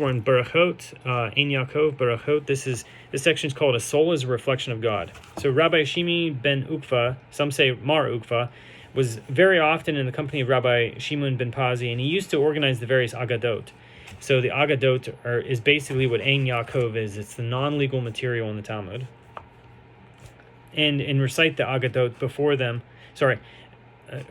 We're in Berachot, in Yaakov, Berachot. This section is called "A Soul is a Reflection of God." So Rabbi Shimi ben Ukva, some say Mar Ukva, was very often in the company of Rabbi Shimon ben Pazi, and he used to organize the various agadot. So the agadot is basically what Ein Yaakov is. It's the non-legal material in the Talmud. And recite the agadot before them.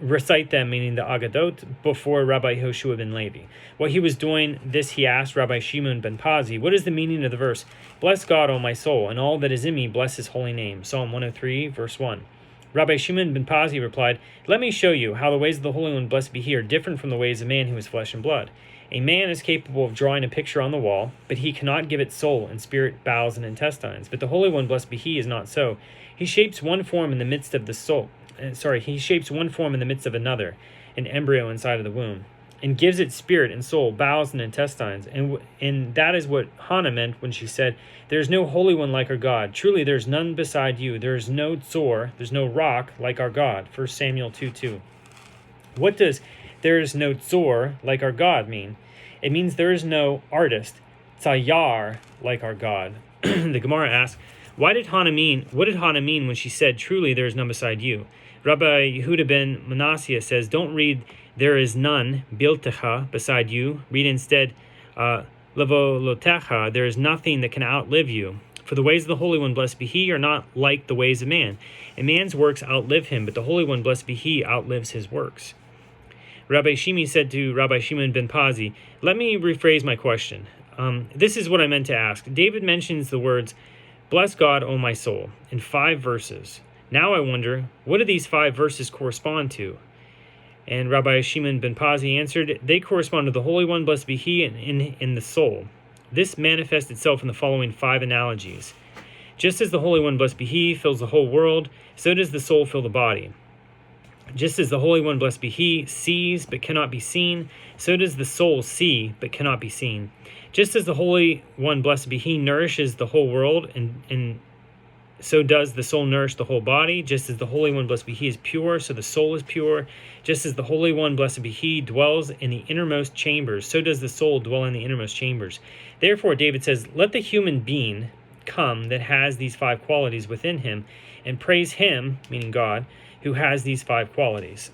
Recite them, meaning the agadot, before Rabbi Yehoshua ben Levi. While he was doing this, he asked Rabbi Shimon ben Pazi, "What is the meaning of the verse, 'Bless God, O my soul, and all that is in me, bless his holy name'?" Psalm 103, verse 1. Rabbi Shimon ben Pazi replied, "Let me show you how the ways of the Holy One, blessed be he, are different from the ways of man who is flesh and blood. A man is capable of drawing a picture on the wall, but he cannot give it soul and spirit, bowels, and intestines. But the Holy One, blessed be he, is not so. He shapes one form in the midst of the soul. He shapes one form in the midst of another, an embryo inside of the womb, and gives it spirit and soul, bowels and intestines." And that is what Hannah meant when she said, "There is no Holy One like our God. Truly there is none beside you. There is no tzor, there's no rock like our God." 1 Samuel 2:2. What does "there is no tzor like our God" mean? It means there is no artist, tzayar, like our God. The Gemara asks, what did Hannah mean when she said, "Truly there is none beside you"? Rabbi Yehuda ben Manasseh says, don't read "there is none biltecha beside you." Read instead, levolotecha, there is nothing that can outlive you. For the ways of the Holy One, blessed be he, are not like the ways of man. And man's works outlive him, but the Holy One, blessed be he, outlives his works. Rabbi Shimi said to Rabbi Shimon ben Pazi, "Let me rephrase my question. This is what I meant to ask. David mentions the words, 'Bless God, O my soul,' in 5 verses. Now I wonder, what do these 5 verses correspond to?" And Rabbi Shimon ben Pazi answered, "They correspond to the Holy One, blessed be he, in the soul. This manifests itself in the following 5 analogies. Just as the Holy One, blessed be he, fills the whole world, so does the soul fill the body. Just as the Holy One, blessed be he, sees but cannot be seen, so does the soul see but cannot be seen. Just as the Holy One, blessed be he, nourishes the whole world, and so does the soul nourish the whole body. Just as the Holy One, blessed be he, is pure, so the soul is pure. Just as the Holy One, blessed be he, dwells in the innermost chambers, so does the soul dwell in the innermost chambers. Therefore, David says, let the human being come that has these 5 qualities within him, and praise him," meaning God, "who has these 5 qualities."